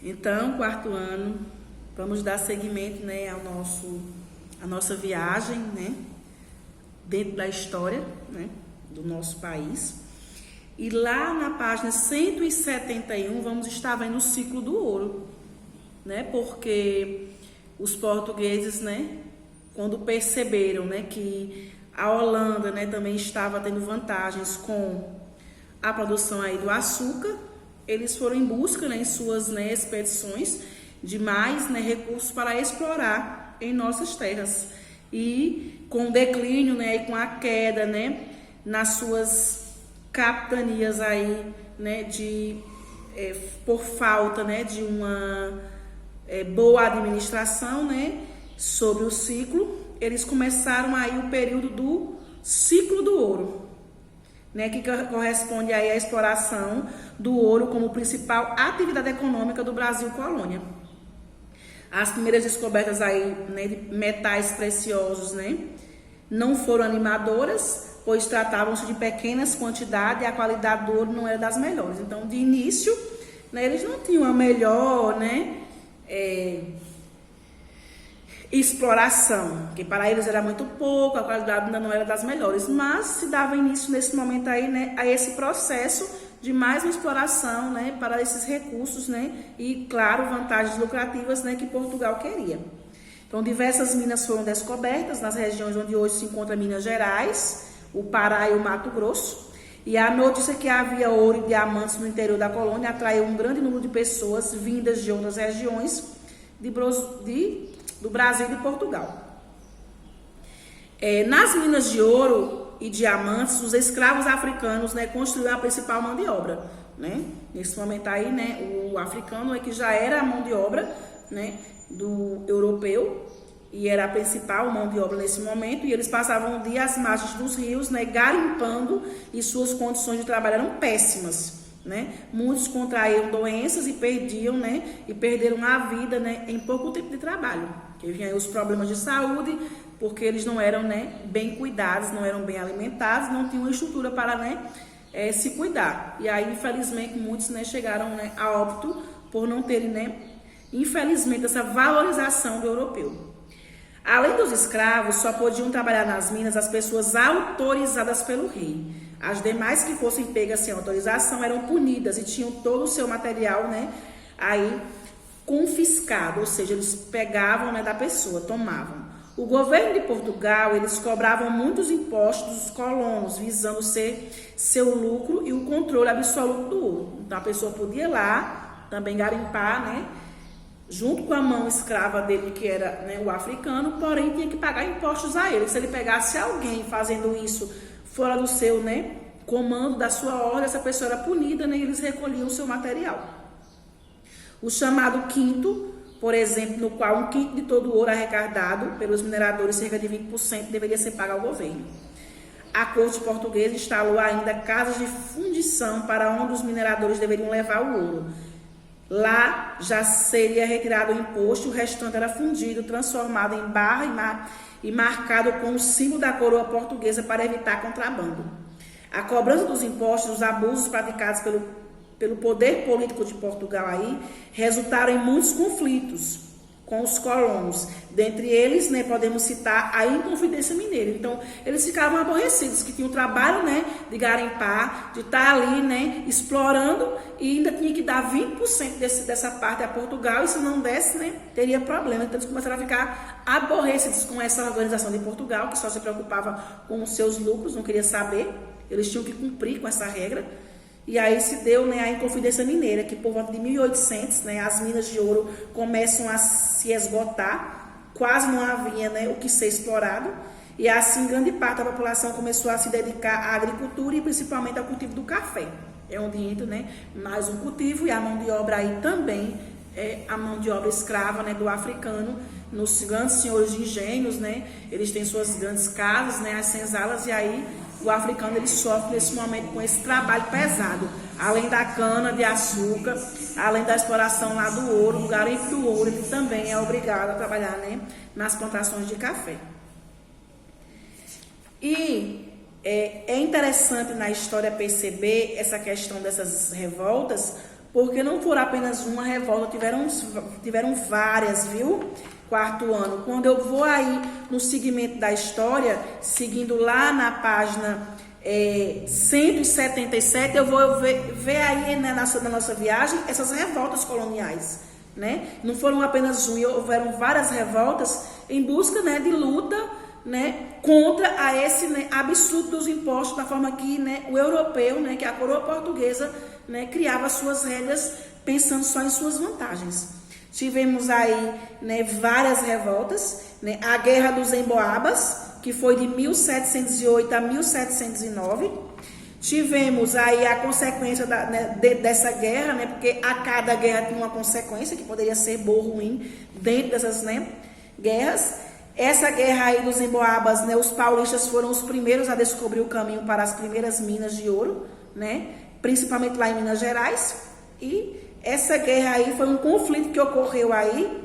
Então, quarto ano, vamos dar seguimento, né, à nossa viagem, né, dentro da história, né, do nosso país. E lá na página 171, vamos estar vendo o ciclo do ouro, né, porque os portugueses, né, quando perceberam, né, que a Holanda, né, também estava tendo vantagens com a produção aí do açúcar, eles foram em busca, né, em suas, né, expedições de mais, né, recursos para explorar em nossas terras. E com o declínio, né, e com a queda, né, nas suas capitanias aí, né, por falta, né, de uma boa administração, né, sobre o ciclo, eles começaram aí o período do ciclo do ouro, né, que corresponde aí à exploração do ouro como principal atividade econômica do Brasil colônia. As primeiras descobertas aí, né, de metais preciosos, né, não foram animadoras, pois tratavam-se de pequenas quantidades e a qualidade do ouro não era das melhores. Então, de início, né, eles não tinham a melhor, né, exploração, porque para eles era muito pouco, a qualidade ainda não era das melhores, mas se dava início nesse momento aí, né, a esse processo de mais uma exploração, né, para esses recursos, né, e claro, vantagens lucrativas, né, que Portugal queria. Então, diversas minas foram descobertas nas regiões onde hoje se encontra Minas Gerais, o Pará e o Mato Grosso, e a notícia que havia ouro e diamantes no interior da colônia atraiu um grande número de pessoas vindas de outras regiões do Brasil e de Portugal. Nas minas de ouro e diamantes, os escravos africanos, né, construíram a principal mão de obra, né? Nesse momento aí, né, o africano é que já era a mão de obra, né, do europeu, e era a principal mão de obra nesse momento, e eles passavam o dia às margens dos rios, né, garimpando, e suas condições de trabalho eram péssimas, né? Muitos contraíram doenças e perdiam, né, e perderam a vida, né, em pouco tempo de trabalho, que vinham os problemas de saúde, porque eles não eram, né, bem cuidados, não eram bem alimentados, não tinham estrutura para, né, se cuidar. E aí, infelizmente, muitos, né, chegaram, né, a óbito por não terem, né, infelizmente, essa valorização do europeu. Além dos escravos, só podiam trabalhar nas minas as pessoas autorizadas pelo rei. As demais que fossem pegas sem autorização eram punidas e tinham todo o seu material, né, aí confiscado, ou seja, eles pegavam, né, da pessoa, tomavam. O governo de Portugal, eles cobravam muitos impostos dos colonos, visando ser seu lucro e o controle absoluto do ouro. Então a pessoa podia ir lá também garimpar, né, junto com a mão escrava dele, que era, né, o africano, porém tinha que pagar impostos a ele. Se ele pegasse alguém fazendo isso fora do seu, né, comando, da sua ordem, essa pessoa era punida, né, e eles recolhiam o seu material. O chamado quinto, por exemplo, no qual um quinto de todo o ouro arrecadado pelos mineradores, cerca de 20%, deveria ser pago ao governo. A corte portuguesa instalou ainda casas de fundição para onde os mineradores deveriam levar o ouro. Lá já seria retirado o imposto, o restante era fundido, transformado em barra e marcado com o símbolo da coroa portuguesa para evitar contrabando. A cobrança dos impostos, os abusos praticados pelo poder político de Portugal aí, resultaram em muitos conflitos com os colonos. Dentre eles, né, podemos citar a Inconfidência Mineira. Então, eles ficavam aborrecidos, que tinham o trabalho, né, de garimpar, de estar ali, né, explorando, e ainda tinha que dar 20% dessa parte a Portugal, e se não desse, né, teria problema. Então, eles começaram a ficar aborrecidos com essa organização de Portugal, que só se preocupava com os seus lucros, não queria saber, eles tinham que cumprir com essa regra. E aí se deu, né, a Inconfidência Mineira, que por volta de 1800, né, as minas de ouro começam a se esgotar, quase não havia, né, o que ser explorado, e assim grande parte da população começou a se dedicar à agricultura e principalmente ao cultivo do café. É onde entra, né, mais um cultivo, e a mão de obra aí também é a mão de obra escrava, né, do africano, nos grandes senhores de engenhos, né, eles têm suas grandes casas, né, as senzalas, e aí o africano ele sofre nesse momento com esse trabalho pesado, além da cana de açúcar, além da exploração lá do ouro, do garimpo do ouro, ele também é obrigado a trabalhar, né, nas plantações de café. E é interessante na história perceber essa questão dessas revoltas, porque não foram apenas uma revolta, tiveram várias, viu? Quarto ano. Quando eu vou aí no segmento da história, seguindo lá na página 177, eu vou ver aí na nossa viagem essas revoltas coloniais, né? Não foram apenas uma, houveram várias revoltas em busca, né, de luta, né, contra a esse, né, absurdo dos impostos, da forma que, né, o europeu, né, que a coroa portuguesa, né, criava suas regras pensando só em suas vantagens. Tivemos aí, né, várias revoltas, né, a Guerra dos Emboabas, que foi de 1708 a 1709. Tivemos aí a consequência dessa guerra, né, porque a cada guerra tinha uma consequência, que poderia ser boa ou ruim, dentro dessas, né, guerras. Essa guerra aí dos Emboabas, né, os paulistas foram os primeiros a descobrir o caminho para as primeiras minas de ouro, né, principalmente lá em Minas Gerais. E essa guerra aí foi um conflito que ocorreu aí,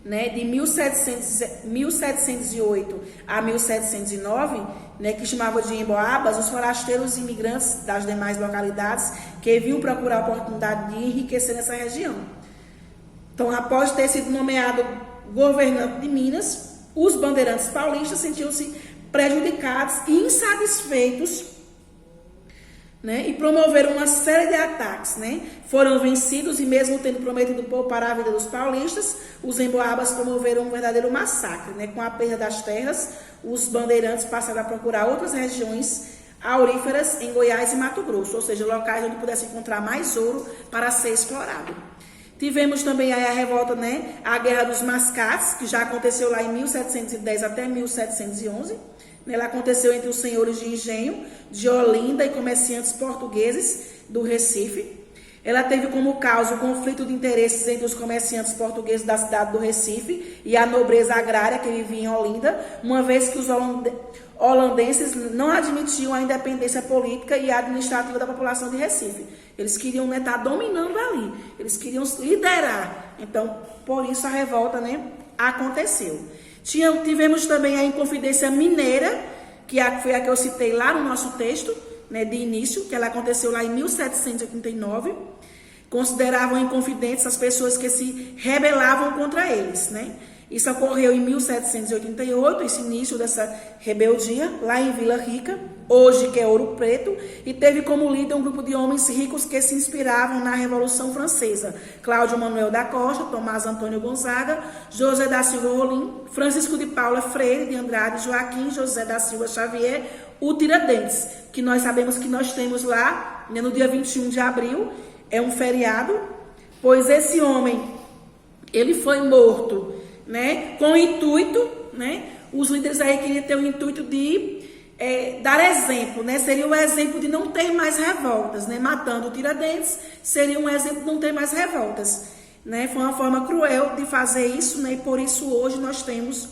né, de 1708 a 1709, né, que chamava de Emboabas, os forasteiros imigrantes das demais localidades que vinham procurar a oportunidade de enriquecer nessa região. Então, após ter sido nomeado governante de Minas, os bandeirantes paulistas sentiam-se prejudicados e insatisfeitos, né, e promoveram uma série de ataques, né? Foram vencidos e mesmo tendo prometido poupar a vida dos paulistas, os emboabas promoveram um verdadeiro massacre, né? Com a perda das terras, os bandeirantes passaram a procurar outras regiões auríferas em Goiás e Mato Grosso, ou seja, locais onde pudesse encontrar mais ouro para ser explorado. Tivemos também aí a revolta, né, a Guerra dos Mascates, que já aconteceu lá em 1710 até 1711. Ela aconteceu entre os senhores de engenho de Olinda e comerciantes portugueses do Recife. Ela teve como causa o conflito de interesses entre os comerciantes portugueses da cidade do Recife e a nobreza agrária que vivia em Olinda, uma vez que os holandenses não admitiam a independência política e administrativa da população de Recife. Eles queriam, né, estar dominando ali, eles queriam liderar. Então, por isso a revolta, né, aconteceu. Tivemos também a Inconfidência Mineira, que foi a que eu citei lá no nosso texto, né, de início, que ela aconteceu lá em 1789. Consideravam inconfidentes as pessoas que se rebelavam contra eles, né? Isso ocorreu em 1788, esse início dessa rebeldia, lá em Vila Rica, hoje que é Ouro Preto, e teve como líder um grupo de homens ricos que se inspiravam na Revolução Francesa. Cláudio Manuel da Costa, Tomás Antônio Gonzaga, José da Silva Rolim, Francisco de Paula Freire de Andrade, Joaquim José da Silva Xavier, o Tiradentes, que nós sabemos que nós temos lá, né, no dia 21 de abril, é um feriado, pois esse homem, ele foi morto, né, com o intuito, né, os líderes aí queriam ter o intuito de dar exemplo, né, seria um exemplo de não ter mais revoltas, né, matando o Tiradentes, seria um exemplo de não ter mais revoltas, né, foi uma forma cruel de fazer isso, né, e por isso hoje nós temos,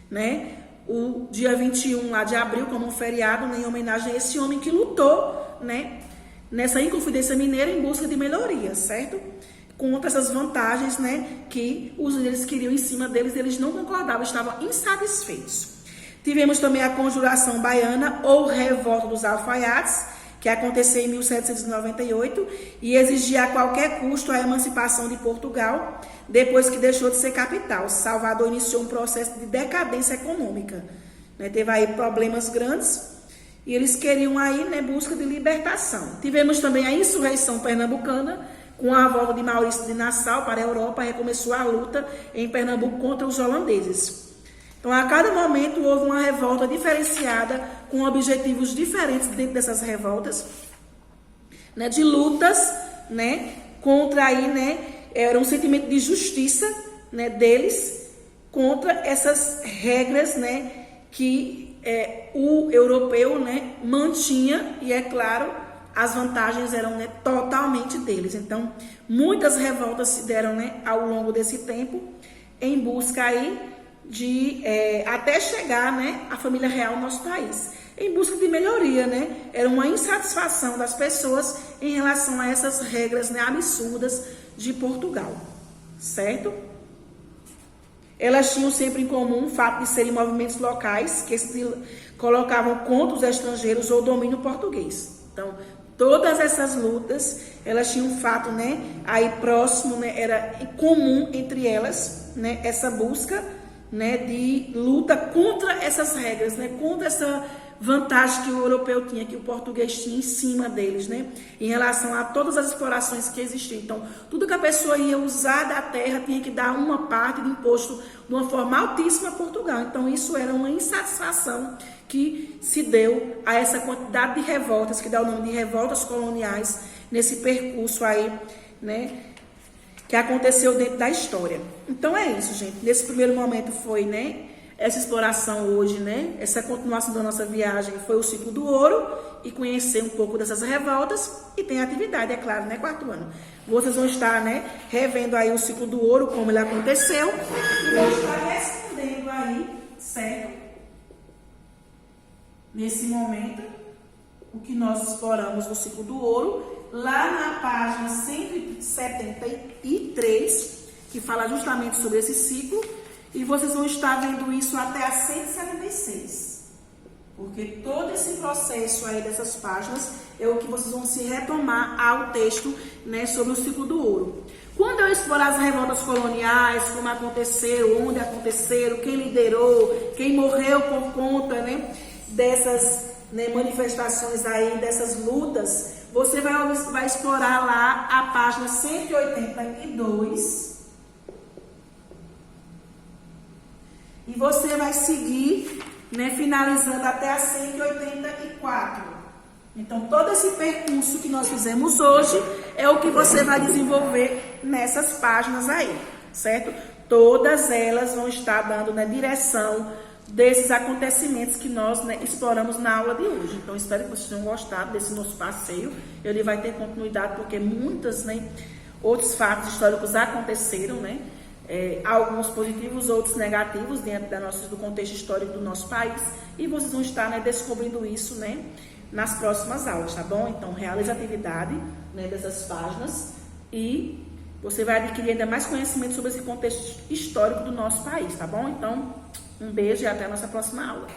né, o dia 21 lá de abril como um feriado, né, em homenagem a esse homem que lutou, né, nessa Inconfidência Mineira em busca de melhoria, certo? Contra essas vantagens, né, que os líderes queriam em cima deles, eles não concordavam, estavam insatisfeitos. Tivemos também a Conjuração Baiana, ou Revolta dos Alfaiates, que aconteceu em 1798 e exigia a qualquer custo a emancipação de Portugal, depois que deixou de ser capital. Salvador iniciou um processo de decadência econômica, né, teve aí problemas grandes e eles queriam aí, né, busca de libertação. Tivemos também a Insurreição Pernambucana, com a volta de Maurício de Nassau para a Europa, recomeçou a luta em Pernambuco contra os holandeses. Então, a cada momento houve uma revolta diferenciada, com objetivos diferentes dentro dessas revoltas, né, de lutas, né, contra aí, né, era um sentimento de justiça, né, deles contra essas regras, né, que o europeu, né, mantinha, e é claro, as vantagens eram, né, totalmente deles. Então, muitas revoltas se deram, né, ao longo desse tempo, em busca aí de até chegar, né, a família real no nosso país, em busca de melhoria, né? Era uma insatisfação das pessoas em relação a essas regras, né, absurdas de Portugal, certo? Elas tinham sempre em comum o fato de serem movimentos locais que se colocavam contra os estrangeiros ou o domínio português. Então, todas essas lutas, elas tinham um fato, né, aí próximo, né, era comum entre elas, né, essa busca, né, de luta contra essas regras, né, contra essa vantagem que o europeu tinha, que o português tinha em cima deles, né, em relação a todas as explorações que existiam. Então, tudo que a pessoa ia usar da terra tinha que dar uma parte de imposto de uma forma altíssima a Portugal. Então, isso era uma insatisfação que se deu a essa quantidade de revoltas, que dá o nome de revoltas coloniais, nesse percurso aí, né, que aconteceu dentro da história. Então, é isso, gente. Nesse primeiro momento foi, né, essa exploração hoje, né? Essa continuação da nossa viagem foi o ciclo do ouro e conhecer um pouco dessas revoltas e tem atividade, é claro, né? Quarto ano. Vocês vão estar, né, revendo aí o ciclo do ouro, como ele aconteceu, e vão estar respondendo aí, certo? Nesse momento, o que nós exploramos no ciclo do ouro, lá na página 173, que fala justamente sobre esse ciclo. E vocês vão estar vendo isso até a 176. Porque todo esse processo aí dessas páginas é o que vocês vão se retomar ao texto, né, sobre o ciclo do ouro. Quando eu explorar as revoltas coloniais, como aconteceram, onde aconteceram, quem liderou, quem morreu por conta, né, dessas, né, manifestações aí, dessas lutas, você vai explorar lá a página 182. E você vai seguir, né, finalizando até a 184. Então, todo esse percurso que nós fizemos hoje é o que você vai desenvolver nessas páginas aí, certo? Todas elas vão estar dando, né, direção desses acontecimentos que nós, né, exploramos na aula de hoje. Então, espero que vocês tenham gostado desse nosso passeio. Ele vai ter continuidade porque muitos, né, outros fatos históricos aconteceram, né? Alguns positivos, outros negativos dentro do contexto histórico do nosso país, e vocês vão estar, né, descobrindo isso, né, nas próximas aulas, tá bom? Então, realize a atividade, né, dessas páginas e você vai adquirir ainda mais conhecimento sobre esse contexto histórico do nosso país, tá bom? Então, um beijo e até a nossa próxima aula.